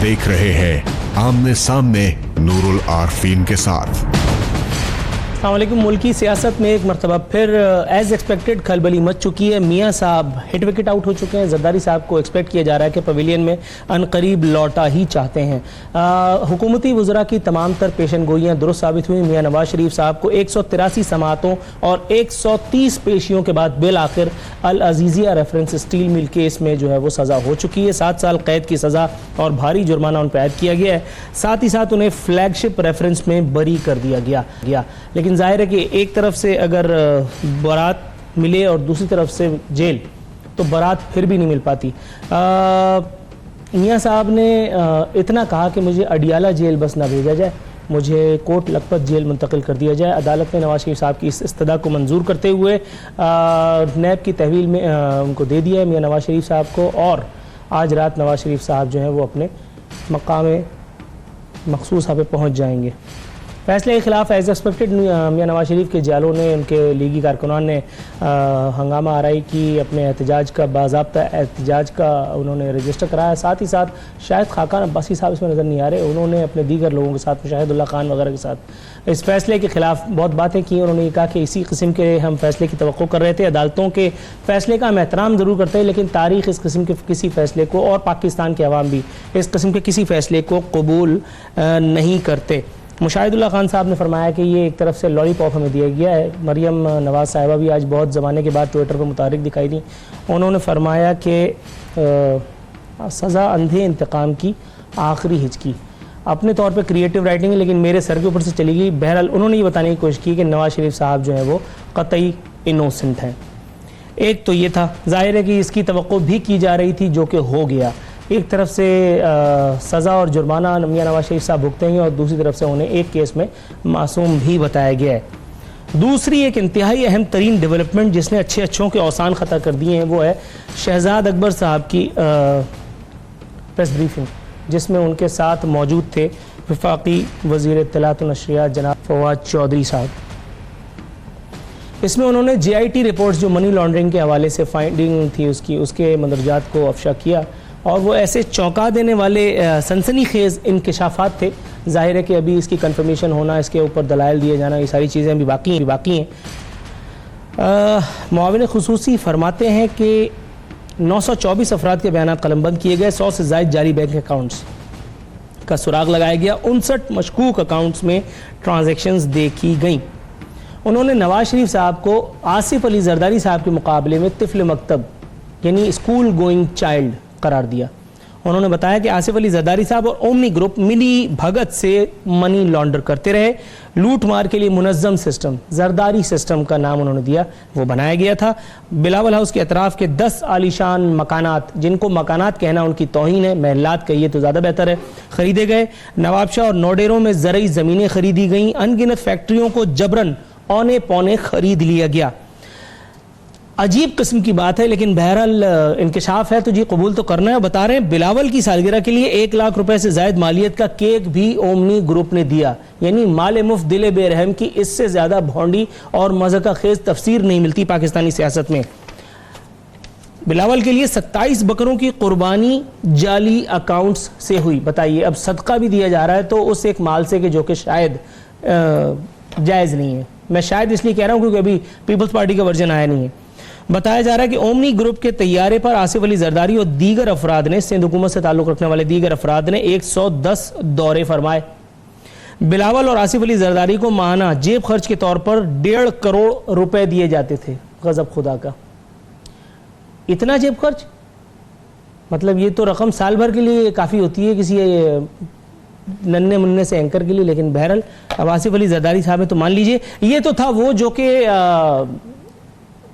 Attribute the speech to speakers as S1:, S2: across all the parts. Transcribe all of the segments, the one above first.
S1: देख रहे हैं आमने सामने नूरुल आरफीन के साथ।
S2: अस्सलाम वालेकुम। मुल्की सियासत में एक मरतबा फिर एज एक्सपेक्टेड खलबली मच चुकी है। मियाँ साहब हिट विकेट आउट हो चुके हैं। जरदारी साहब को एक्सपेक्ट किया जा रहा है कि पवेलियन में अनकरीब लौटा ही चाहते हैं। हुकूमती वज़रा की तमाम तर पेशन गोइयाँ दुरुस्त साबित हुई। मियाँ नवाज शरीफ साहब को 183 समातों और 130 पेशियों के बाद बिल आखिर Al Azizia reference steel mill case में जो है वो सज़ा हो चुकी है। 7 साल कैद की सज़ा और भारी जुर्माना उन पर ऐड किया गया है। साथ ही साथ उन्हें फ्लैगशिप रेफरेंस में बरी कर दिया गया। लेकिन जाहिर है कि एक तरफ से अगर बारात मिले और दूसरी तरफ से जेल, तो बारात फिर भी नहीं मिल पाती। मियाँ साहब ने इतना कहा कि मुझे अडियाला जेल बस ना भेजा जाए, मुझे कोट लखपत जेल मुंतकिल कर दिया जाए। अदालत ने नवाज शरीफ साहब की इस इस्तदा को मंजूर करते हुए नैब की तहवील में उनको दे दिया है मियाँ नवाज शरीफ साहब को। और आज रात नवाज शरीफ साहब जो हैं वो अपने मकाम मखसूस पे पहुँच जाएंगे। फैसले के खिलाफ एज एक्सपेक्टेड मियाँ नवाज शरीफ के जालों ने, उनके लीगी कारकुनान ने हंगामा आराई की, अपने एहतजाज का बाज़ाब्ता एहतजाज का उन्होंने रजिस्टर कराया। साथ ही साथ शाहिद खाकान अब्बासी साहब इसमें नज़र नहीं आ रहे, उन्होंने अपने दीगर लोगों के साथ, मुशाहिदुल्लाह खान वगैरह के साथ इस फैसले के खिलाफ बहुत बातें की। उन्होंने कहा कि इसी किस्म के हम फैसले की तवक्को कर रहे थे। अदालतों के फैसले का हम एहतराम ज़रूर करते हैं, लेकिन तारीख़ इस किस्म के किसी फैसले को, और पाकिस्तान के अवाम भी इस किस्म के किसी फैसले को कबूल नहीं करते। मुशाहिदुल्लाह खान साहब ने फरमाया कि ये एक तरफ से लॉलीपॉप हमें दिया गया है। मरियम नवाज साहिबा भी आज बहुत ज़माने के बाद ट्विटर पर मुतारिक दिखाई दी। उन्होंने फरमाया कि सज़ा अंधे इंतकाम की आखिरी हिचकी, अपने तौर पे क्रिएटिव राइटिंग है लेकिन मेरे सर के ऊपर से चली गई। बहरहाल उन्होंने ये बताने की कोशिश की कि नवाज शरीफ साहब जो है वो कतई इनोसेंट हैं। एक तो ये था, जाहिर है कि इसकी तवक्को भी की जा रही थी जो कि हो गया। एक तरफ से सज़ा और जुर्माना मियाँ नवाज शरीफ साहब भुगतेंगे और दूसरी तरफ से उन्हें एक केस में मासूम भी बताया गया है। दूसरी एक इंतहाई अहम तरीन डेवलपमेंट जिसने अच्छों के औसान ख़ता कर दिए हैं वो है शहजाद अकबर साहब की प्रेस ब्रीफिंग, जिसमें उनके साथ मौजूद थे वफाकी वज़ीर इत्तलात व नशरियात जनाब फवाद चौधरी साहब। इसमें उन्होंने JIT रिपोर्ट्स जो मनी लॉन्ड्रिंग के हवाले से फाइंडिंग थी उसके मंदरजात को अफशा किया, और वो ऐसे चौंका देने वाले सनसनीखेज़ इंकशाफात थे। जाहिर है कि अभी इसकी कंफर्मेशन होना, इसके ऊपर दलाइल दिए जाना, ये सारी चीज़ें अभी बाकी हैं। मुआविन खुसूसी फरमाते हैं कि 924 अफराद के बयान कलमबंद किए गए। 100 से ज़ायद जारी बैंक अकाउंट्स का सुराग लगाया गया। 59 मशकूक अकाउंट्स में ट्रांजेक्शन्स देखी गई। उन्होंने नवाज शरीफ साहब को आसिफ अली जरदारी साहब के मुकाबले में तिफल मकतब यानी स्कूल गोइंग चाइल्ड करार दिया। उन्होंने बताया कि आसिफ अली जरदारी साहब और ओमनी ग्रुप मिली भगत से मनी लॉन्डर करते रहे। लूट मार के लिए मुनज़्ज़म सिस्टम, जरदारी सिस्टम का नाम उन्होंने दिया, वो बनाया गया था। बिलावल हाउस के अतराफ़ के 10 आलीशान मकानात, जिनको मकानात कहना उनकी तौहीन है, महलात कहिए तो ज़्यादा बेहतर है, ख़रीदे गए। नवाबशाह और नौडेरों में ज़रई ज़मीनें खरीदी गईं। अनगिनत फैक्ट्रियों को जबरन औने पौने खरीद लिया गया। अजीब किस्म की बात है, लेकिन बहरहाल इंकशाफ है तो जी कबूल तो करना है। बता रहे हैं बिलावल की सालगिरह के लिए 1 लाख रुपए से जायद मालियत का केक भी ओमनी ग्रुप ने दिया। यानी माल मुफ्त दिले बेरहम की इससे ज्यादा भौंडी और मज़ाक़ खेज़ तफसीर नहीं मिलती पाकिस्तानी सियासत में। बिलावल के लिए 27 बकरों की कुर्बानी जाली अकाउंट्स से हुई। बताइए, अब सदका भी दिया जा रहा है तो उस एक माल से, कि जो कि शायद जायज़ नहीं है। मैं शायद इसलिए कह रहा हूँ क्योंकि अभी पीपल्स पार्टी का वर्जन आया नहीं है। बताया जा रहा है कि ओमनी ग्रुप के तैयारे पर आसिफ अली जरदारी और दीगर अफराद ने, सिंध हुकूमत से ताल्लुक़ रखने वाले दीगर अफराद ने 110 दौरे फरमाए। बिलावल और आसिफ अली जरदारी को माहाना जेब खर्च के तौर पर 1.5 करोड़ रुपए दिए जाते थे। गजब खुदा का, इतना जेब खर्च, मतलब ये तो रकम साल भर के लिए काफ़ी होती है किसी नन्हे मुन्ने से एंकर के लिए। लेकिन बहरहाल अब आसिफ अली जरदारी साहब है तो मान लीजिए ये तो था वो जो कि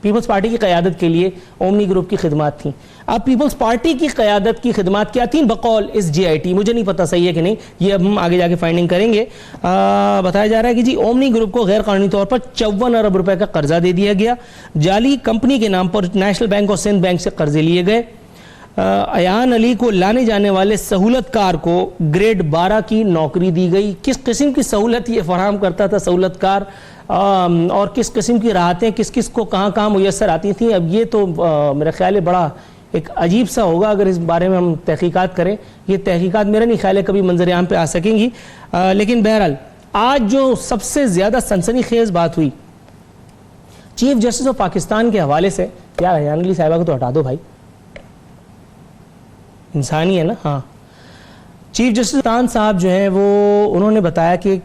S2: पीपल्स पार्टी की क़यादत के लिए ओमनी ग्रुप की खिदमात थी। अब पीपल्स पार्टी की क़यादत की खिदमात क्या थी बकौल इस JIT, मुझे नहीं पता सही है कि नहीं, ये अब हम आगे जाके फाइंडिंग करेंगे। बताया जा रहा है कि जी ओमनी ग्रुप को गैर कानूनी तौर पर 54 अरब रुपए का कर्जा दे दिया गया। जाली कंपनी के नाम पर नेशनल बैंक और सिंध बैंक से कर्जे लिए गए। अयान अली को लाने जाने वाले सहूलतकार को ग्रेड 12 की नौकरी दी गई। किस किस्म की सहूलत ये फराहम करता था सहूलतकार, और किस किस्म की राहतें किस किस को कहाँ कहाँ मुयसर आती थी, अब ये तो मेरा ख्याल है बड़ा एक अजीब सा होगा अगर इस बारे में हम तहकीकात करें। ये तहकीकात मेरा नहीं ख्याल है कभी मंजर आम पे आ सकेंगी। लेकिन बहरहाल आज जो सबसे ज़्यादा सनसनीखेज बात हुई चीफ जस्टिस ऑफ पाकिस्तान के हवाले से, यार हयान अली साहिबा को तो हटा दो भाई, इंसानी है ना। हाँ, चीफ जस्टिस खान साहब जो हैं वो उन्होंने बताया कि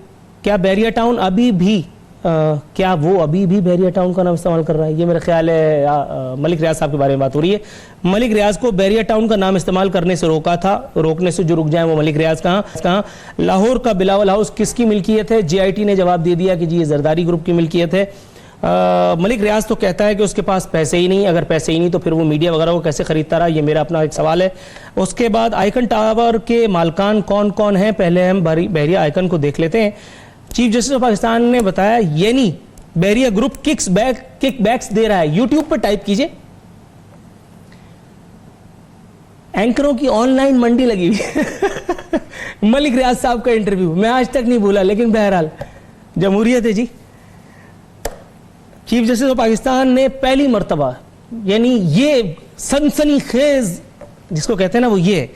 S2: क्या बैरिया टाउन अभी भी क्या वो अभी भी बैरिया टाउन का नाम इस्तेमाल कर रहा है। ये मेरा ख्याल है मलिक रियाज साहब के बारे में बात हो रही है। मलिक रियाज को बैरिया टाउन का नाम इस्तेमाल करने से रोका था, रोकने से जो रुक जाए वो मलिक रियाज कहाँ। लाहौर का बिलावल हाउस किसकी मिल्कियत है? JIT ने जवाब दे दिया कि जी ये जरदारी ग्रुप की मिल्कियत है। मलिक रियाज तो कहता है कि उसके पास पैसे ही नहीं, अगर पैसे ही नहीं तो फिर वो मीडिया वगैरह को कैसे खरीदता रहा, ये मेरा अपना एक सवाल है। उसके बाद आइकन टावर के मालकान कौन कौन हैं, पहले हम बहरिया आइकन को देख लेते हैं। चीफ जस्टिस ऑफ पाकिस्तान ने बताया यानी बहरिया ग्रुप किकबैक्स दे रहा है। यूट्यूब पर टाइप कीजिए, एंकरों की ऑनलाइन मंडी लगी हुई मलिक रियाज साहब का इंटरव्यू मैं आज तक नहीं भूला। लेकिन बहरहाल जमहूरियत है जी। चीफ जस्टिस ऑफ पाकिस्तान ने पहली मर्तबा यानी ये सनसनीखेज जिसको कहते हैं ना वो ये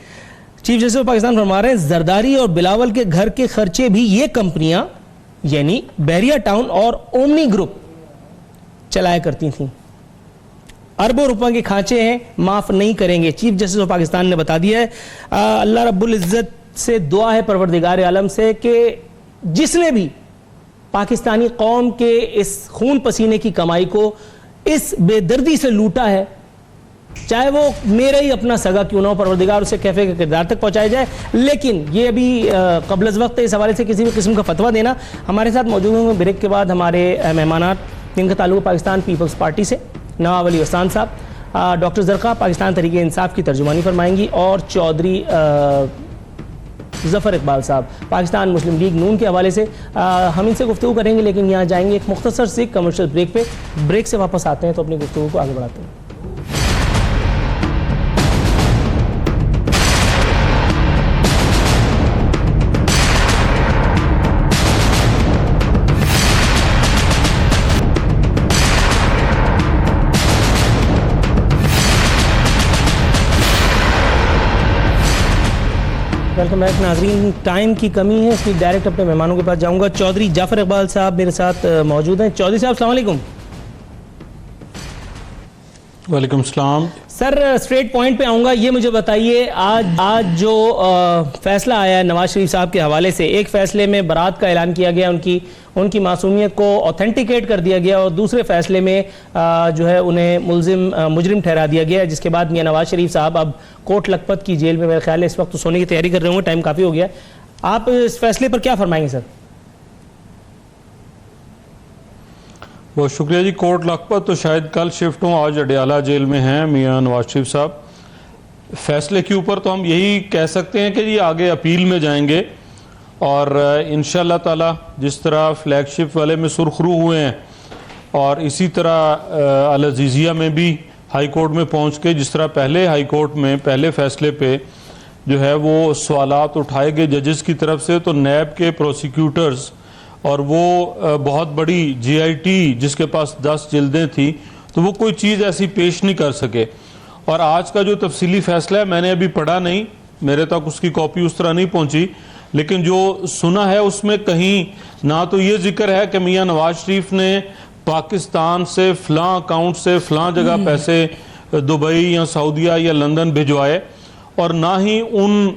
S2: चीफ जस्टिस ऑफ पाकिस्तान फरमा रहे हैं जरदारी और बिलावल के घर के खर्चे भी ये कंपनियां यानी बहरिया टाउन और ओमनी ग्रुप चलाया करती थीं। अरबों रुपए के खांचे हैं, माफ नहीं करेंगे, चीफ जस्टिस ऑफ पाकिस्तान ने बता दिया है। अल्लाह रब्बुल इज्जत से दुआ है परवरदिगार आलम से कि जिसने भी पाकिस्तानी कौम के इस खून पसीने की कमाई को इस बेदर्दी से लूटा है, चाहे वो मेरा ही अपना सगा क्यों ना हो, परवरदिगार उसे कैफे के किरदार तक पहुंचाया जाए। लेकिन ये अभी कबल वक्त इस हवाले से किसी भी किस्म का फतवा देना। हमारे साथ मौजूद होंगे ब्रेक के बाद हमारे मेहमानात, जिनका ताल्लुक पाकिस्तान पीपल्स पार्टी से, नवाब अली हसन साहब, डॉक्टर जरका पाकिस्तान तहरीक इंसाफ की तर्जुमानी फरमाएंगी और चौधरी जफ़र इकबाल साहब पाकिस्तान मुस्लिम लीग नून के हवाले से। हम इनसे गुफ्तगू करेंगे, लेकिन यहाँ जाएंगे एक मुख्तसर से कमर्शियल ब्रेक पे। ब्रेक से वापस आते हैं तो अपनी गुफ्तगू को आगे बढ़ाते हैं। वेलकम बैक नाजरीन। टाइम की कमी है इसलिए डायरेक्ट अपने मेहमानों के पास जाऊंगा। चौधरी जाफर इकबाल साहब मेरे साथ मौजूद हैं। चौधरी साहब अस्सलाम वालेकुम।
S3: वालेकुम सलाम।
S2: सर स्ट्रेट पॉइंट पे आऊँगा, ये मुझे बताइए आज जो फैसला आया है नवाज शरीफ साहब के हवाले से, एक फैसले में बरात का ऐलान किया गया, उनकी मासूमियत को ऑथेंटिकेट कर दिया गया, और दूसरे फैसले में जो है उन्हें मुजरिम ठहरा दिया गया, जिसके बाद मियां नवाज शरीफ साहब अब कोट लखपत की जेल में मेरे ख्याल है इस वक्त तो सोने की तैयारी कर रहे होंगे, टाइम काफ़ी हो गया। आप इस फैसले पर क्या फरमाएंगे सर?
S3: बहुत शुक्रिया जी। कोट लखपत तो शायद कल शिफ्ट हूँ, आज अडयाला जेल में हैं मियां नवाज शरीफ साहब। फैसले के ऊपर तो हम यही कह सकते हैं कि ये आगे अपील में जाएंगे और इंशाअल्लाह ताला जिस तरह फ्लैगशिप वाले में सुरखरू हुए हैं और इसी तरह अल अज़ीज़िया में भी हाई कोर्ट में पहुंच के जिस तरह पहले हाई कोर्ट में पहले फैसले पे जो है वो सवालात उठाए गए जजेस की तरफ से, तो नैब के प्रोसिक्यूटर्स और वो बहुत बड़ी JIT जिसके पास 10 जिल्दें थी तो वो कोई चीज़ ऐसी पेश नहीं कर सके। और आज का जो तफसीली फैसला है मैंने अभी पढ़ा नहीं, मेरे तक उसकी कॉपी उस तरह नहीं पहुंची, लेकिन जो सुना है उसमें कहीं ना तो ये जिक्र है कि मियां नवाज शरीफ ने पाकिस्तान से फ़लाँ अकाउंट से फ़लाँ जगह पैसे दुबई या सऊदीया या लंदन भिजवाए, और ना ही उन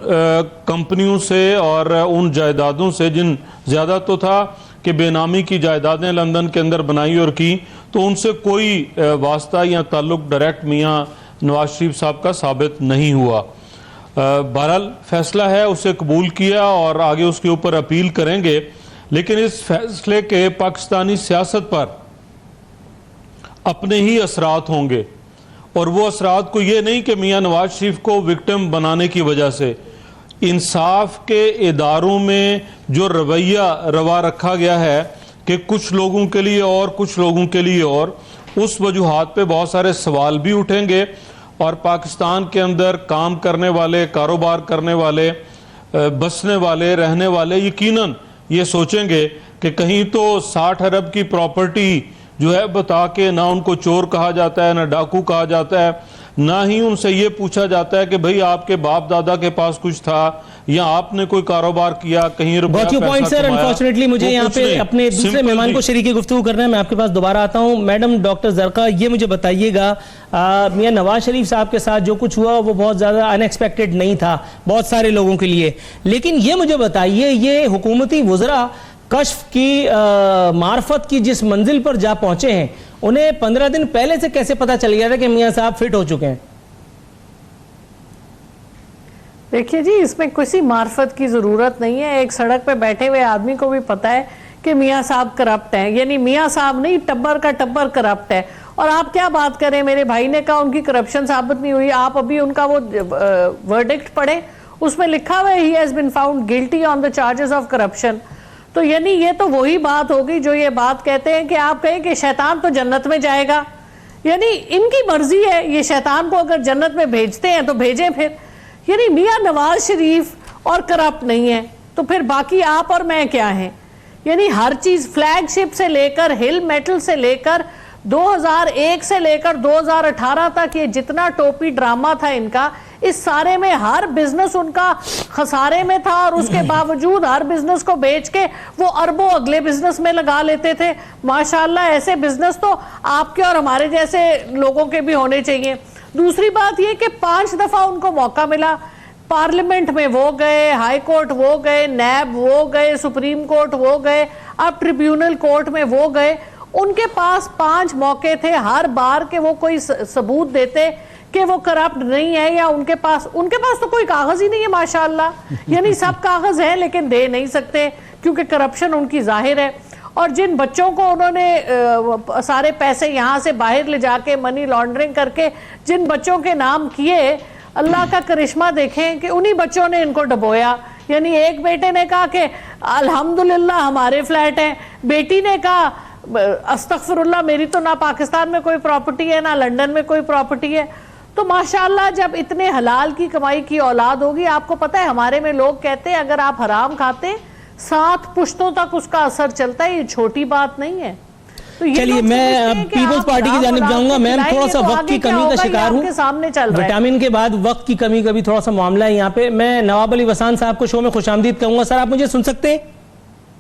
S3: कंपनियों से और उन जायदादों से जिन ज़्यादा तो था कि बेनामी की जायदादें लंदन के अंदर बनाई और की, तो उनसे कोई वास्ता या ताल्लुक़ डायरेक्ट मियां नवाज शरीफ साहब का साबित नहीं हुआ। बहरहाल फैसला है उसे कबूल किया और आगे उसके ऊपर अपील करेंगे, लेकिन इस फैसले के पाकिस्तानी सियासत पर अपने ही असरात होंगे, और वो असरात को ये नहीं कि मियां नवाज शरीफ को विक्टिम बनाने की वजह से इंसाफ के इदारों में जो रवैया रवा रखा गया है कि कुछ लोगों के लिए और कुछ लोगों के लिए और, उस वजूहात पे बहुत सारे सवाल भी उठेंगे और पाकिस्तान के अंदर काम करने वाले, कारोबार करने वाले, बसने वाले, रहने वाले यकीनन ये सोचेंगे कि कहीं तो 60 अरब की प्रॉपर्टी जो है बता के ना उनको चोर कहा जाता है, ना डाकू कहा जाता है, ना ही उनसे ये पूछा जाता है कि भाई आपके बाप दादा के पास कुछ था या आपने कोई कारोबार किया, कहीं रुपया
S2: got your point sir. Unfortunately मुझे यहाँ पे अपने दूसरे मेहमान को शरीकी गुफ्तगू करना है, मैं आपके पास दोबारा आता हूँ। मैडम डॉक्टर जरका, ये मुझे बताइएगा, मियां नवाज शरीफ साहब के साथ जो कुछ हुआ वो बहुत ज्यादा अनएक्सपेक्टेड नहीं था बहुत सारे लोगों के लिए, लेकिन ये मुझे बताइए, ये हुकूमती वुज़रा कश्फ की मार्फत की जिस मंजिल पर जा पहुंचे हैं, उन्हें 15 दिन पहले से कैसे पता चल गया था कि मियां साहब फिट हो चुके हैं?
S4: देखिए जी, इसमें किसी मार्फत की जरूरत नहीं है। एक सड़क पे बैठे हुए आदमी को भी पता है कि मियां साहब करप्ट हैं, यानी मियां साहब नहीं, टब्बर का टब्बर करप्ट है। और आप क्या बात करें, मेरे भाई ने कहा उनकी करप्शन साबित नहीं हुई। आप अभी उनका वो वर्डिक्ट पढ़े, उसमें लिखा हुआ है he has been found guilty on the charges of corruption. तो यानी ये तो वही बात होगी जो ये बात कहते हैं कि आप कहें कि शैतान तो जन्नत में जाएगा, यानी इनकी मर्जी है, ये शैतान को अगर जन्नत में भेजते हैं तो भेजें फिर। यानी मियां नवाज शरीफ और करप्ट नहीं है तो फिर बाकी आप और मैं क्या हैं? यानी हर चीज, फ्लैगशिप से लेकर हिल मेटल से लेकर 2001 से लेकर 2018 तक ये जितना टोपी ड्रामा था इनका, इस सारे में हर बिजनेस उनका खसारे में था और उसके बावजूद हर बिजनेस को बेच के वो अरबों अगले बिजनेस में लगा लेते थे। माशाल्लाह, ऐसे बिजनेस तो आपके और हमारे जैसे लोगों के भी होने चाहिए। दूसरी बात ये कि 5 दफा उनको मौका मिला, पार्लियामेंट में वो गए, हाई कोर्ट वो गए, नैब वो गए, सुप्रीम कोर्ट वो गए, अब ट्रिब्यूनल कोर्ट में वो गए। उनके पास 5 मौके थे, हर बार के वो कोई सबूत देते कि वो करप्ट नहीं है, या उनके पास तो कोई कागज ही नहीं है माशाल्लाह। यानी सब कागज है लेकिन दे नहीं सकते क्योंकि करप्शन उनकी जाहिर है। और जिन बच्चों को उन्होंने सारे पैसे यहाँ से बाहर ले जाके मनी लॉन्ड्रिंग करके जिन बच्चों के नाम किए, अल्लाह का करिश्मा देखें कि उन्हीं बच्चों ने इनको डबोया। यानी एक बेटे ने कहा कि अल्हम्दुलिल्लाह हमारे फ्लैट हैं, बेटी ने कहा अस्तगफिरुल्लाह मेरी तो ना पाकिस्तान में कोई प्रॉपर्टी है ना लंदन में कोई प्रॉपर्टी है। तो माशाल्लाह जब इतने हलाल की कमाई की औलाद होगी, आपको पता है हमारे में लोग कहते हैं अगर आप हराम खाते 7 पुश्तों तक उसका असर चलता है, ये छोटी बात नहीं है। तो
S2: चलिए मैं पीपल्स पार्टी की जानिब जाऊंगा। मैम थोड़ा सा वक्त की कमी का शिकार हूँ,
S4: सामने चल रहा है
S2: विटामिन के बाद वक्त की कमी का भी थोड़ा सा मामला है यहाँ पे। मैं नवाब अली वसान साहब को शो में खुशामदीद कहूंगा। सर आप मुझे सुन सकते हैं?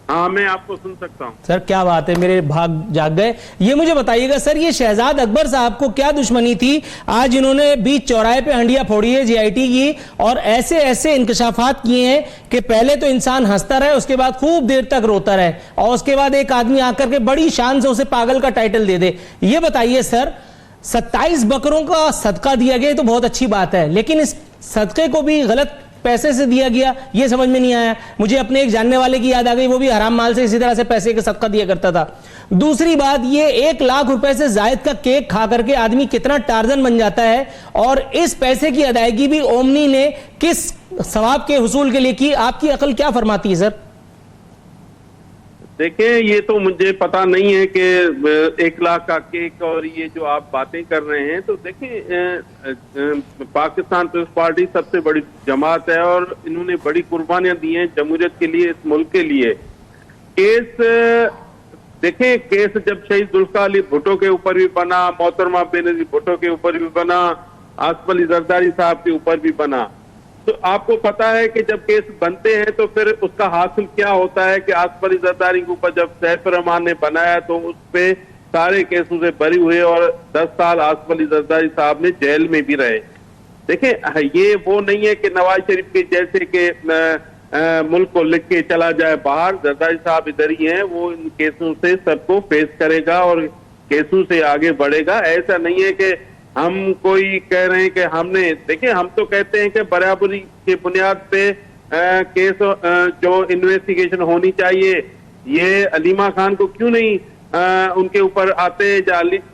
S5: हाँ, मैं आपको सुन सकता हूँ।
S2: सर क्या बात है, मेरे भाग जाग गए। ये मुझे बताइएगा सर, ये शहजाद अकबर साहब को क्या दुश्मनी थी, आज इन्होंने बीच चौराहे पे हंडिया फोड़ी है जीआईटी की, और ऐसे ऐसे इंकशाफात किए हैं कि पहले तो इंसान हंसता रहे, उसके बाद खूब देर तक रोता रहे, और उसके बाद एक आदमी आकर के बड़ी शान से उसे पागल का टाइटल दे दे। ये बताइए सर, 27 बकरों का सदका दिया गया तो बहुत अच्छी बात है, लेकिन इस सदके को भी गलत पैसे से दिया गया, ये समझ में नहीं आया। मुझे अपने एक जानने वाले की याद आ गई, वो भी हराम माल से इसी तरह से पैसे का सदका दिया करता था। दूसरी बात, ये 1 लाख रुपए से जायद का केक खा करके आदमी कितना टार्जन बन जाता है, और इस पैसे की अदायगी भी ओमनी ने किस सवाब के हुसूल के लिए की? आपकी अकल क्या फरमाती है सर?
S5: देखिए, ये तो मुझे पता नहीं है कि 1 लाख का केक और ये जो आप बातें कर रहे हैं। तो देखिए, पाकिस्तान पीपल्स पार्टी सबसे बड़ी जमात है और इन्होंने बड़ी कुर्बानियां दी हैं जमहूरियत के लिए, इस मुल्क के लिए। देखें, केस जब शहीद जुल्फिकार अली भुट्टो के ऊपर भी बना, मोहतरमा बेनजीर भुट्टो के ऊपर भी बना, आसिफ अली जरदारी साहब के ऊपर भी बना, तो आपको पता है कि जब केस बनते हैं तो फिर उसका हासिल क्या होता है कि आसिफ अली जरदारी के ऊपर जब सैफ रहमान ने बनाया तो उस पे सारे केसों से बरी हुए और 10 साल आसिफ अली जरदारी साहब ने जेल में भी रहे। देखें, ये वो नहीं है कि नवाज शरीफ के जैसे कि मुल्क को लिख के चला जाए बाहर। जरदारी साहब इधर ही हैं, वो इन केसों से सबको फेस करेगा और केसों से आगे बढ़ेगा। ऐसा नहीं है कि हम कोई कह रहे हैं कि हमने, देखिए हम तो कहते हैं कि बराबरी के बुनियाद पे केस जो इन्वेस्टिगेशन होनी चाहिए, ये अलीमा खान को क्यों नहीं उनके ऊपर आते,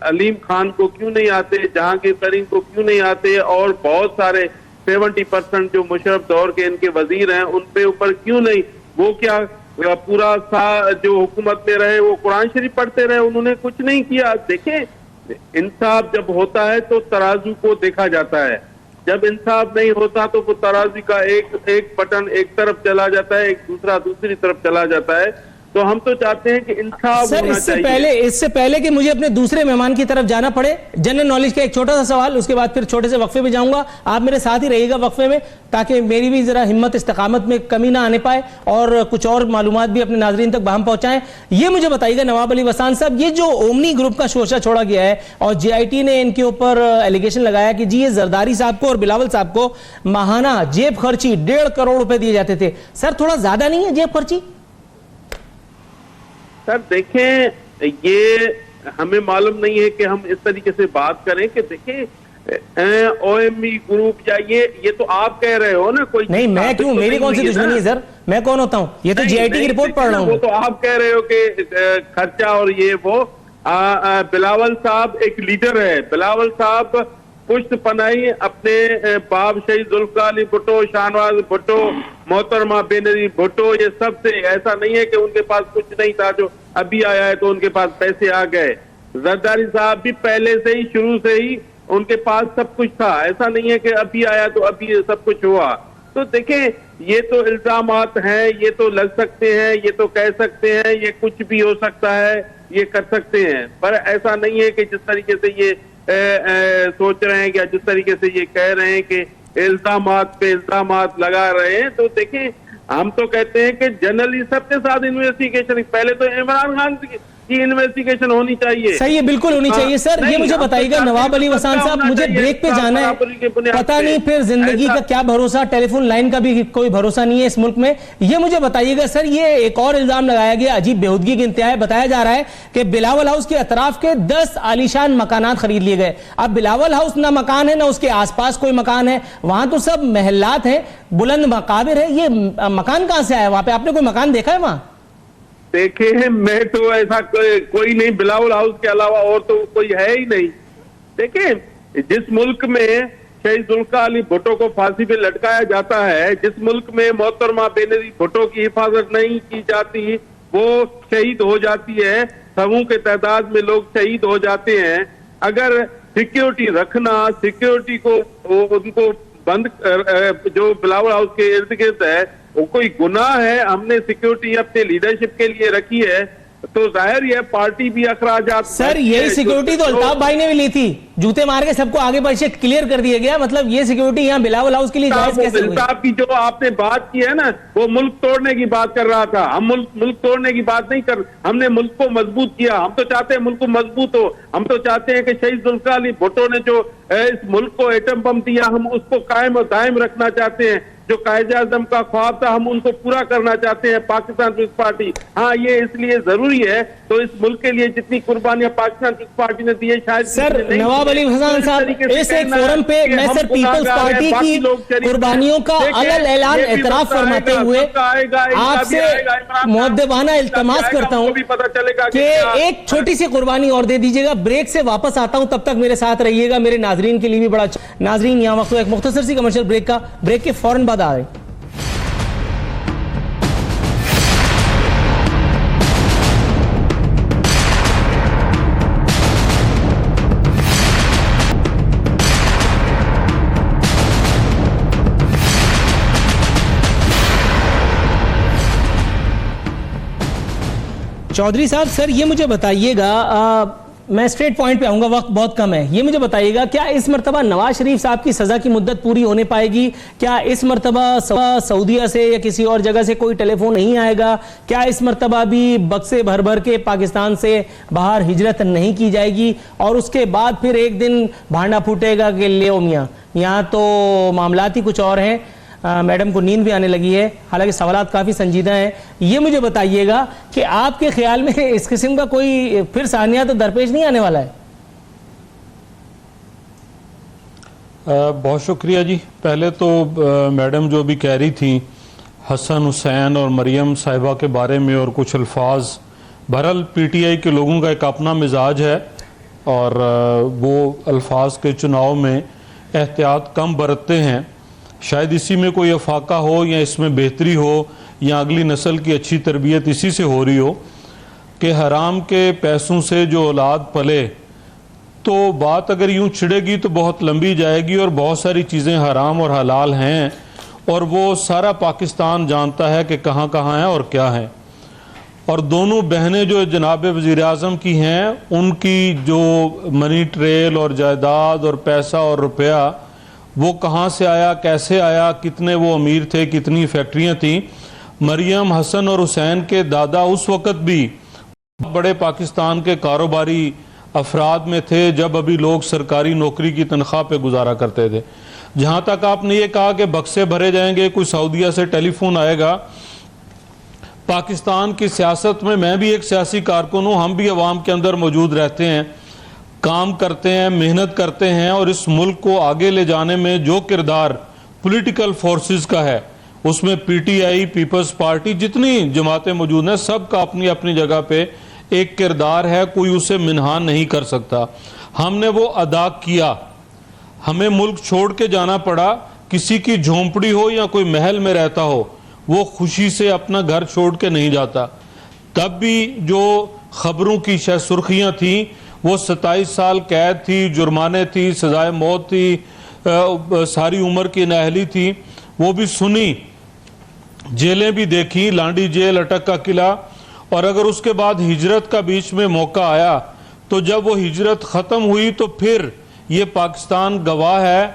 S5: अलीम खान को क्यों नहीं आते, जहांगीर तरीन को क्यों नहीं आते, और बहुत सारे 70% जो मुशर्रफ दौर के इनके वजीर हैं उन पे ऊपर क्यों नहीं? वो क्या पूरा जो हुकूमत में रहे वो कुरान शरीफ पढ़ते रहे? उन्होंने कुछ नहीं किया। देखें, इंसाफ जब होता है तो तराजू को देखा जाता है, जब इंसाफ नहीं होता तो वो तराजू का एक बटन एक तरफ चला जाता है, एक दूसरा दूसरी तरफ चला जाता है। तो हम तो चाहते हैं कि इंसाफ
S2: सर
S5: होना चाहिए।
S2: इससे पहले कि मुझे अपने दूसरे मेहमान की तरफ जाना पड़े, जनरल नॉलेज का एक छोटा सा सवाल, उसके बाद फिर छोटे से वक्फे में जाऊंगा। आप मेरे साथ ही रहिएगा वक्फे में, ताकि मेरी भी जरा हिम्मत इस्तकामत में कमी ना आने पाए और कुछ और मालूमात भी अपने नाजरीन तक हम पहुंचाएं। ये मुझे बताइएगा नवाब अली वसान साहब, ये जो ओमनी ग्रुप का शोशा छोड़ा गया है और JIT ने इनके ऊपर एलिगेशन लगाया कि जी ये जरदारी साहब को और बिलावल साहब को माहाना जेब खर्ची 1.5 करोड़ रुपए दिए जाते थे, सर थोड़ा ज्यादा नहीं है जेब खर्ची?
S5: सर देखें, ये हमें मालूम नहीं है कि हम इस तरीके से बात करें कि देखें OME ग्रुप या ये तो आप कह रहे हो ना, कोई
S2: नहीं मैं क्यों, मेरी कौन सी दुश्मनी है सर, मैं कौन होता हूं? ये तो JIT की रिपोर्ट पढ़ रहा हूं।
S5: वो तो आप कह रहे हो कि खर्चा और ये वो बिलावल साहब एक लीडर है। बिलावल साहब पुष्ट पनाही अपने बाप शहीद जुल्फकार अली भुट्टो, शाहनवाज भुट्टो, मोहतरमा बेनजीर भुट्टो, ये सब से, ऐसा नहीं है कि उनके पास कुछ नहीं था जो अभी आया है तो उनके पास पैसे आ गए। जरदारी साहब भी पहले से ही, शुरू से ही उनके पास सब कुछ था, ऐसा नहीं है कि अभी आया तो अभी सब कुछ हुआ। तो देखें, ये तो इल्जामात हैं, ये तो लग सकते हैं, ये तो कह सकते हैं, ये कुछ भी हो सकता है, ये कर सकते हैं, पर ऐसा नहीं है कि जिस तरीके से ये सोच रहे हैं या जिस तरीके से ये कह रहे हैं कि इल्जामात पे इल्जामात लगा रहे हैं। तो देखें, हम तो कहते हैं कि जनरली सबके साथ इन्वेस्टिगेशन, पहले तो इमरान खान की इन्वेस्टिगेशन होनी चाहिए।
S2: सही है, बिल्कुल होनी चाहिए। सर ये मुझे बताइएगा नवाब अली वसान साहब, मुझे ब्रेक पे जाना है, पता नहीं फिर जिंदगी का क्या भरोसा, टेलीफोन लाइन का भी कोई भरोसा नहीं है इस मुल्क में। ये मुझे बताइएगा सर, ये एक और इल्जाम लगाया गया अजीब बेहूदगी की इंतहा है, बताया जा रहा है कि बिलावल हाउस के अतराफ के 10 आलीशान मकानात खरीद लिए गए। अब बिलावल हाउस ना मकान है ना उसके आसपास कोई मकान है, वहां तो सब महल्लात हैं, बुलंद मकाबिर है, ये मकान कहां से आया वहां पे? आपने कोई मकान देखा है वहां?
S5: देखे, मैं तो ऐसा कोई नहीं, बिलावल हाउस के अलावा और तो कोई है ही नहीं। देखें, जिस मुल्क में शहीद जुल्फकार अली भुट्टो को फांसी पे लटकाया जाता है, जिस मुल्क में मोहतरमा बेनजीर भुट्टो की हिफाजत नहीं की जाती, वो शहीद हो जाती है, सवों के तादाद में लोग शहीद हो जाते हैं। अगर सिक्योरिटी रखना, सिक्योरिटी को उनको बंद जो बिलावल हाउस के इर्द गिर्द है, वो कोई गुनाह है? हमने सिक्योरिटी अपने लीडरशिप के लिए रखी है, तो जाहिर है पार्टी भी अखराजात।
S2: सर यही सिक्योरिटी तो अल्ताफ भाई ने भी ली थी, जूते मार के सबको आगे पीछे क्लियर कर दिया गया, मतलब ये सिक्योरिटी यहाँ बिलावल हाउस के लिए जायज कैसे हुई?
S5: अल्ताफ की जो आपने बात की है ना, वो मुल्क तोड़ने की बात कर रहा था। हम मुल्क तोड़ने की बात नहीं कर, हमने मुल्क को मजबूत किया। हम तो चाहते हैं मुल्क को मजबूत हो, हम तो चाहते हैं कि शहीद जुल्फकार अली भुट्टो ने जो इस मुल्क को एटम बम दिया, हम उसको कायम और दायम रखना चाहते हैं। जो कायद-ए-आज़म का ख्वाब था, हम उनको पूरा करना चाहते हैं। पाकिस्तान पीपल्स पार्टी, हाँ, ये इसलिए जरूरी है, तो इस मुल्क के लिए जितनी कुर्बानियां पाकिस्तान पीपल्स पार्टी ने दी है, शायद
S2: सर नवाब अली वसान साहब इस एक फोरम पे मैं सर पीपल्स पार्टी की कुर्बानियों का अलग ऐलान एतराफ फरमाते हुए आपसे मुअद्दबाना इल्तमास करता हूं कि एक छोटी सी कुर्बानी और दे दीजिएगा। ब्रेक से वापस आता हूं, तब तक मेरे साथ रहिएगा, मेरे नाजरीन के लिए भी बड़ा। नाजरीन यहाँ वक्त एक मुख्तसर सी कमर्शियल ब्रेक का, ब्रेक के फौरन बाद आ रहे। चौधरी साहब, सर ये मुझे बताइएगा, मैं स्ट्रेट पॉइंट पे आऊंगा, वक्त बहुत कम है। ये मुझे बताइएगा, क्या इस मर्तबा नवाज शरीफ साहब की सजा की मुद्दत पूरी होने पाएगी? क्या इस मर्तबा सऊदीया से या किसी और जगह से कोई टेलीफोन नहीं आएगा? क्या इस मर्तबा भी बक्से भर भर के पाकिस्तान से बाहर हिजरत नहीं की जाएगी? और उसके बाद फिर एक दिन भांडा फूटेगा कि ले मियां, यहाँ तो मामलात ही कुछ और हैं। मैडम को नींद भी आने लगी है, हालांकि सवालात काफ़ी संजीदा हैं। ये मुझे बताइएगा कि आपके ख्याल में इस किस्म का कोई फिर सानिया तो दरपेश नहीं आने वाला है?
S3: बहुत शुक्रिया जी। पहले तो मैडम जो भी कह रही थी हसन हुसैन और मरियम साहिबा के बारे में और कुछ अल्फाज, बहरहाल PTI के लोगों का एक अपना मिजाज है और वो अल्फाज के चुनाव में एहतियात कम बरतते हैं। शायद इसी में कोई अफाका हो या इसमें बेहतरी हो या अगली नस्ल की अच्छी तरबियत इसी से हो रही हो कि हराम के पैसों से जो औलाद पले, तो बात अगर यूं छिड़ेगी तो बहुत लंबी जाएगी और बहुत सारी चीज़ें हराम और हलाल हैं और वो सारा पाकिस्तान जानता है कि कहाँ कहाँ है और क्या है। और दोनों बहनें जो जनाब वज़ीर आज़म की हैं, उनकी जो मनी ट्रेल और जायदाद और पैसा और रुपया वो कहाँ से आया, कैसे आया, कितने वो अमीर थे, कितनी फैक्ट्रियाँ थीं। मरियम, हसन और हुसैन के दादा उस वक़्त भी बड़े पाकिस्तान के कारोबारी अफराद में थे जब अभी लोग सरकारी नौकरी की तनख्वाह पे गुजारा करते थे। जहाँ तक आपने ये कहा कि बक्से भरे जाएंगे, कोई सऊदीया से टेलीफोन आएगा, पाकिस्तान की सियासत में मैं भी एक सियासी कारकुन हूँ, हम भी अवाम के अंदर मौजूद रहते हैं, काम करते हैं, मेहनत करते हैं और इस मुल्क को आगे ले जाने में जो किरदार पॉलिटिकल फोर्सेस का है उसमें पीटीआई, पीपल्स पार्टी, जितनी जमातें मौजूद हैं, सबका अपनी अपनी जगह पे एक किरदार है, कोई उसे मिनहा नहीं कर सकता। हमने वो अदा किया। हमें मुल्क छोड़ के जाना पड़ा, किसी की झोंपड़ी हो या कोई महल में रहता हो, वो खुशी से अपना घर छोड़ के नहीं जाता। तब भी जो खबरों की शायद सुर्खियाँ थीं वो 27 साल कैद थी, जुर्माने थी, सजाए मौत थी, सारी उम्र की नाअहली थी, वो भी सुनी, जेलें भी देखी, लांडी जेल, अटक का किला। और अगर उसके बाद हिजरत का बीच में मौका आया तो जब वो हिजरत ख़त्म हुई तो फिर ये पाकिस्तान गवाह है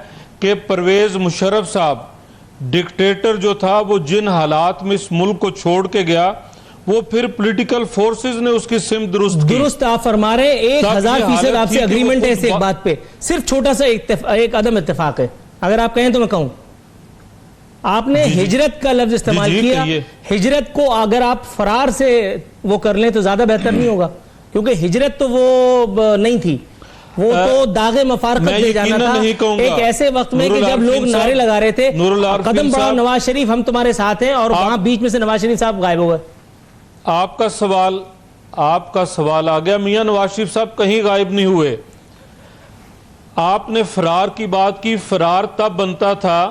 S3: कि परवेज़ मुशर्रफ साहब डिक्टेटर जो था वो जिन हालात में इस मुल्क को छोड़ के गया, वो फिर पॉलिटिकल फोर्सेस ने उसकी सिम दुरुस्त
S2: आप फरमा रहे हैं। 1000% आपसे अग्रीमेंट है इस एक बात पे, सिर्फ छोटा सा एक अदम इत्तेफाक है। अगर आप कहें तो मैं कहूं, आपने हिजरत का लफ्ज इस्तेमाल किया। हिजरत को अगर आप फरार से वो कर लें तो ज्यादा बेहतर नहीं होगा, क्योंकि हिजरत तो वो नहीं थी, वो तो दागे मफारकत दे जाना था एक ऐसे वक्त में कि जब लोग नारे लगा रहे थे कदम बढ़ाओ नवाज शरीफ, हम तुम्हारे साथ हैं, और वहां बीच में से नवाज शरीफ साहब गायब हो गए।
S3: आपका सवाल आ गया, मियां नवाज शरीफ साहब कहीं गायब नहीं हुए। आपने फरार की बात की, फरार तब बनता था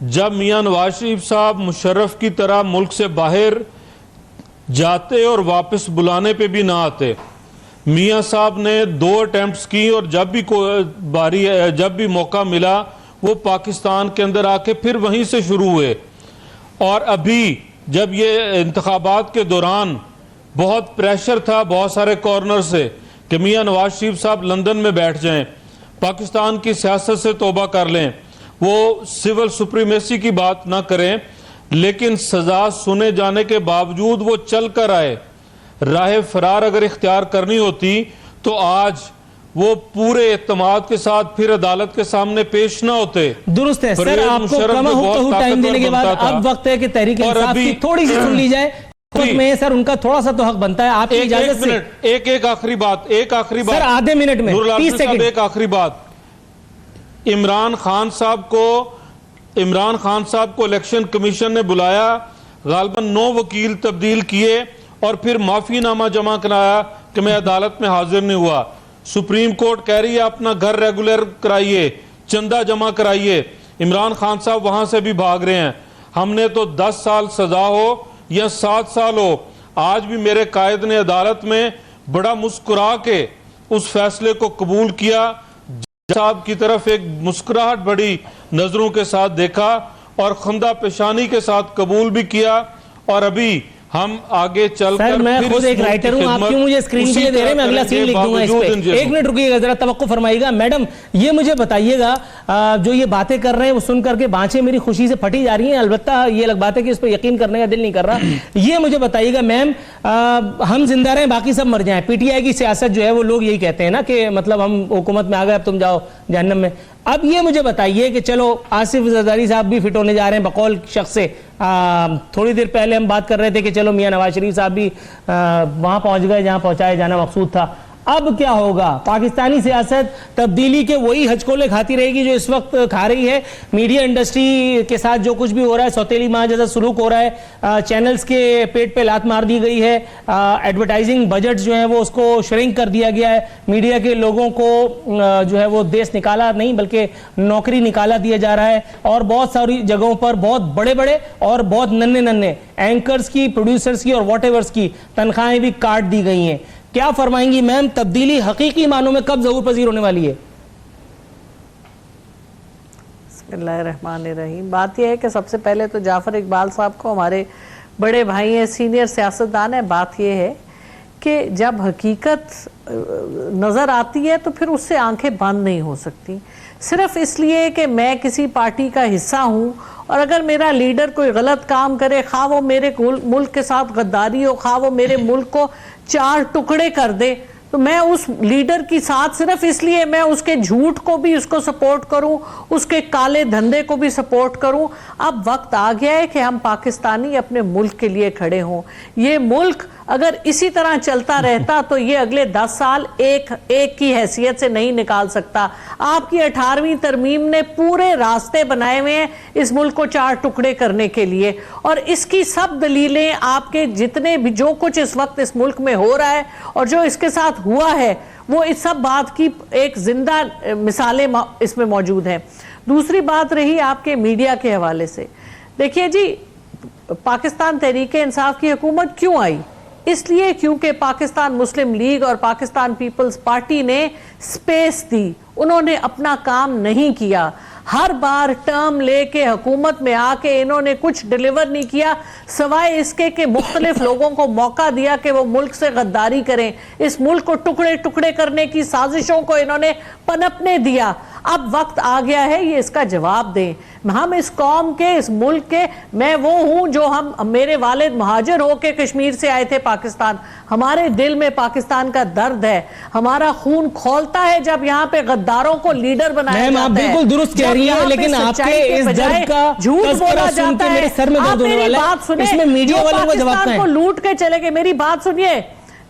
S3: जब मियां नवाज शरीफ साहब मुशर्रफ की तरह मुल्क से बाहर जाते और वापस बुलाने पे भी ना आते। मियां साहब ने 2 अटेम्प्ट्स की और जब भी मौका मिला वो पाकिस्तान के अंदर आके फिर वहीं से शुरू हुए। और अभी जब ये इंतखाबात के दौरान बहुत प्रेशर था बहुत सारे कॉर्नर से कि मियां नवाज शरीफ साहब लंदन में बैठ जाएं, पाकिस्तान की सियासत से तौबा कर लें, वो सिविल सुप्रीमेसी की बात ना करें, लेकिन सजा सुने जाने के बावजूद वो चल कर आए। राह फरार अगर इख्तियार करनी होती तो आज वो पूरे एतमाद के साथ फिर अदालत के सामने पेश ना होते।
S2: दुरुस्त है सर, आपको टाइम देने के बाद अब वक्त है कि तहरीक इंसाफ की थोड़ी सी सुन ली जाए। में सर उनका थोड़ा सा तो हक बनता है, आपकी इजाजत से।
S3: एक आखिरी बात
S2: सर, आधे मिनट में 30 सेकंड।
S3: एक आखिरी बात, इमरान खान साहब को इलेक्शन कमीशन ने बुलाया, गालिबन 9 वकील तब्दील किए और फिर माफीनामा जमा कराया कि मैं अदालत में हाजिर नहीं हुआ। सुप्रीम कोर्ट कह रही है अपना घर रेगुलर कराइए, चंदा जमा कराइए। इमरान खान साहब वहां से भी भाग रहे हैं। हमने तो 10 साल सजा हो या 7 साल हो, आज भी मेरे कायद ने अदालत में बड़ा मुस्कुरा के उस फैसले को कबूल किया। साहब की तरफ एक मुस्कुराहट बड़ी नजरों के साथ देखा और खंदा पेशानी के साथ कबूल भी किया। और अभी हम आगे चलकर,
S2: मैं खुद एक राइटर हूं, आप क्यों मुझे स्क्रीन पे दे रहे हैं? मैं अगला सीन लिख दूंगा इस पे। 1 मिनट रुकिएगा, जरा तवक्को फरमाइएगा। मैडम, ये मुझे बताइएगा, जो ये बातें कर रहे हैं वो सुन करके बाँचें मेरी खुशी से फटी जा रही हैं। अलबत्ता ये अलग बात है कि इस पर यकीन करने का दिल नहीं कर रहा। ये मुझे बताइएगा मैम, हम जिंदा रहें बाकी सब मर जाएं, पीटीआई की सियासत जो है वो लोग यही कहते हैं ना कि मतलब हम हुकूमत में आ गए अब तुम जाओ जहन्नम में। अब ये मुझे बताइए कि चलो आसिफ जरदारी साहब भी फिट होने जा रहे हैं बकौल शख्स से। थोड़ी देर पहले हम बात कर रहे थे कि चलो मियां नवाज शरीफ साहब भी वहां पहुंच गए जहां पहुंचाए जाना मकसूद था। अब क्या होगा? पाकिस्तानी सियासत तब्दीली के वही हचकोले खाती रहेगी जो इस वक्त खा रही है। मीडिया इंडस्ट्री के साथ जो कुछ भी हो रहा है, सौतेली माँ जैसा सलूक हो रहा है, चैनल्स के पेट पे लात मार दी गई है, एडवर्टाइजिंग बजट जो है वो उसको श्रिंक कर दिया गया है, मीडिया के लोगों को जो है वो देश निकाला नहीं बल्कि नौकरी निकाला दिया जा रहा है। और बहुत सारी जगहों पर बहुत बड़े बड़े और बहुत नन्हे नन्हे एंकर्स की, प्रोड्यूसर्स की और वॉटएवर्स की तनख्वाहें भी काट दी गई हैं। क्या फरमाएंगी मैम, तब्दीली हकीकी मानों में कब ज़रूर पजीर होने वाली है?
S4: बिस्मिल्लाहिर्रहमानिर्रहीम। बात यह है कि सबसे पहले तो जाफर इकबाल साहब को हमारे बड़े भाई हैं, सीनियर सियासतदान है। बात यह है कि जब हकीकत नज़र आती है तो फिर उससे आंखें बंद नहीं हो सकती। सिर्फ इसलिए कि मैं किसी पार्टी का हिस्सा हूँ और अगर मेरा लीडर कोई गलत काम करे, खा वो मेरे मुल्क के साथ गद्दारी हो, खा वो मेरे मुल्क को 4 टुकड़े कर दे, तो मैं उस लीडर की साथ सिर्फ इसलिए मैं उसके झूठ को भी उसको सपोर्ट करूं, उसके काले धंधे को भी सपोर्ट करूं। अब वक्त आ गया है कि हम पाकिस्तानी अपने मुल्क के लिए खड़े हों। ये मुल्क अगर इसी तरह चलता रहता तो ये अगले 10 साल एक की हैसियत से नहीं निकाल सकता। आपकी 18वीं तरमीम ने पूरे रास्ते बनाए हुए हैं इस मुल्क को 4 टुकड़े करने के लिए, और इसकी सब दलीलें आपके जितने भी जो कुछ इस वक्त इस मुल्क में हो रहा है और जो इसके साथ हुआ है वो इस सब बात की एक जिंदा मिसालें इसमें मौजूद हैं। दूसरी बात रही आपके मीडिया के हवाले से, देखिए जी, पाकिस्तान तहरीक इंसाफ की हुकूमत क्यों आई? इसलिए क्योंकि पाकिस्तान मुस्लिम लीग और पाकिस्तान पीपल्स पार्टी ने स्पेस दी, उन्होंने अपना काम नहीं किया। हर बार टर्म लेके हुकूमत में आके इन्होंने कुछ डिलीवर नहीं किया सवाए इसके कि मुख्तलिफ लोगों को मौका दिया कि वो मुल्क से गद्दारी करें, इस मुल्क को टुकड़े टुकड़े करने की साजिशों को इन्होंने पनपने दिया। अब वक्त आ गया है ये इसका जवाब दें। हम इस कौम के, इस मुल्क के, मैं वो हूं जो मेरे वालिद मुहाजिर होके कश्मीर से आए थे पाकिस्तान, हमारे दिल में पाकिस्तान का दर्द है, हमारा खून खौलता है जब यहाँ पे गद्दारों को लीडर बनाया जाता है।
S2: आप बिल्कुल दुरुस्त कह रही हैं, लेकिन आपके इस दर्द का
S4: झूठ बोला जाता है।
S2: मेरे सर में दर्द होने वाला है। इसमें मीडिया वालों को जवाब है।
S4: को लूट के चले गए। मेरी बात सुनिए,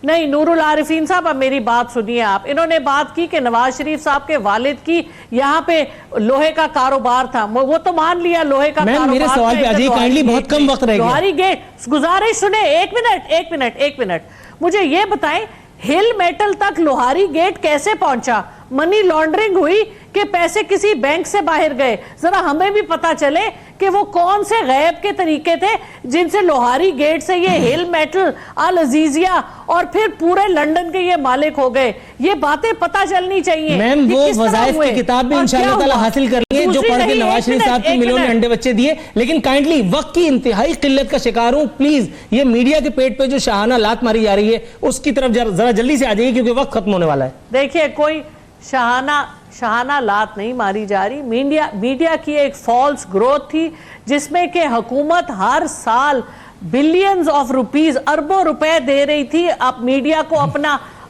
S4: नहीं नूरुल आरिफीन साहब, अब मेरी बात सुनिए आप। इन्होंने बात की कि नवाज शरीफ साहब के वालिद की यहाँ पे लोहे का कारोबार था, वो तो मान लिया लोहे का कारोबार।
S2: मेरे सवाल पे अजय काइंडली, बहुत कम वक्त रह गया।
S4: लोहारी गेट गुजारिश सुने, एक मिनट मुझे ये बताएं, हिल मेटल तक लोहारी गेट कैसे पहुंचा? मनी लॉन्ड्रिंग हुई कि पैसे किसी बैंक से बाहर गए? जरा हमें भी पता चले कि वो कौन से गैब के तरीके थे जिनसे लोहारी गेट से ये हिल मेटल, अल अजीजिया और फिर पूरे लंदन के ये मालिक हो गए। ये बातें पता चलनी चाहिए।
S2: मैम वो वज़ाइफ की किताब भी इंशाअल्लाह ताला हासिल कर लेंगे जो पढ़ के नवाज शरीफ साहब की मिलों ने अंडे बच्चे दिए। लेकिन काइंडली वक्त की इंतहाई किल्लत का शिकार हूं, प्लीज ये मीडिया के पेट पे जो शाहाना लात मारी जा रही है उसकी तरफ जरा जल्दी से आ जाइए क्योंकि वक्त खत्म होने वाला है।
S4: देखिए, कोई शाहाना लात नहीं मारी जा रही। मीडिया की एक फॉल्स ग्रोथ थी जिसमें कि हुकूमत हर साल बिलियंस ऑफ रुपीस, अरबों रुपए दे रही थी अब मीडिया को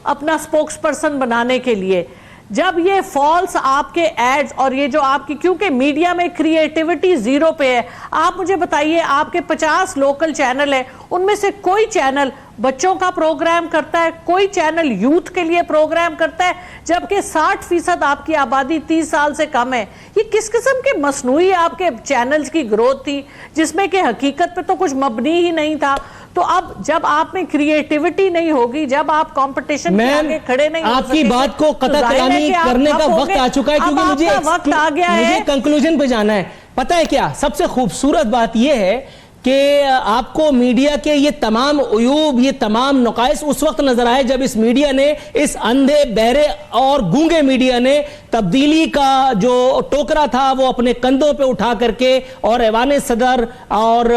S4: अपना स्पोक्स पर्सन बनाने के लिए। जब ये फॉल्स आपके एड्स और ये जो आपकी, क्योंकि मीडिया में क्रिएटिविटी जीरो पे है। आप मुझे बताइए, आपके 50 लोकल चैनल है, उनमें से कोई चैनल बच्चों का प्रोग्राम करता है, कोई चैनल यूथ के लिए प्रोग्राम करता है, जबकि 60% आपकी आबादी 30 साल से कम है। ये किस किस्म के मसनूई आपके चैनल्स की ग्रोथ थी जिसमें कि हकीकत पे तो कुछ मबनी ही नहीं था। तो अब जब आप में क्रिएटिविटी नहीं होगी, जब आप कंपटीशन में आगे खड़े नहीं हो
S2: आपकी बात को कतई करने का वक्त आ चुका है क्योंकि मुझे कंक्लूजन पे जाना है। पता है क्या सबसे खूबसूरत बात यह है कि आपको मीडिया के ये तमाम उयूब, ये तमाम नुकाइस उस वक्त नजर आए जब इस मीडिया ने, इस अंधे, बहरे और गूंगे मीडिया ने तब्दीली का जो टोकरा था वो अपने कंधों पे उठा करके और ऐवान सदर और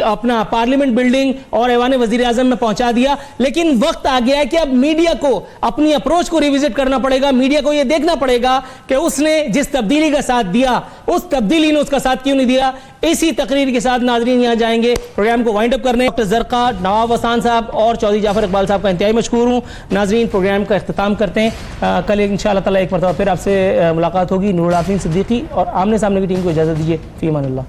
S2: अपना पार्लियामेंट बिल्डिंग और ऐवान वजीर आजम में पहुंचा दिया। लेकिन वक्त आ गया है कि अब मीडिया को अपनी अप्रोच को रिविजिट करना पड़ेगा। मीडिया को यह देखना पड़ेगा कि उसने जिस तब्दीली का साथ दिया उस तब्दीली ने उसका साथ क्यों नहीं दिया। इसी तकरीर के साथ नाजरीन यहां जाएंगे, प्रोग्राम को वाइंड अप करने। डॉक्टर जरका, नवाब हसन साहब और चौधरी जाफर इकबाल साहब का इंतहाई मशकूर हूं। नाजरीन प्रोग्राम का इख्तिताम करते हैं। कल इंशाअल्लाह ताला एक मरतबा फिर आपसे मुलाकात होगी। नूरुल आफरीन सिद्दीकी और आमने सामने की टीम को इजाजत दीजिए। फी अमान अल्लाह।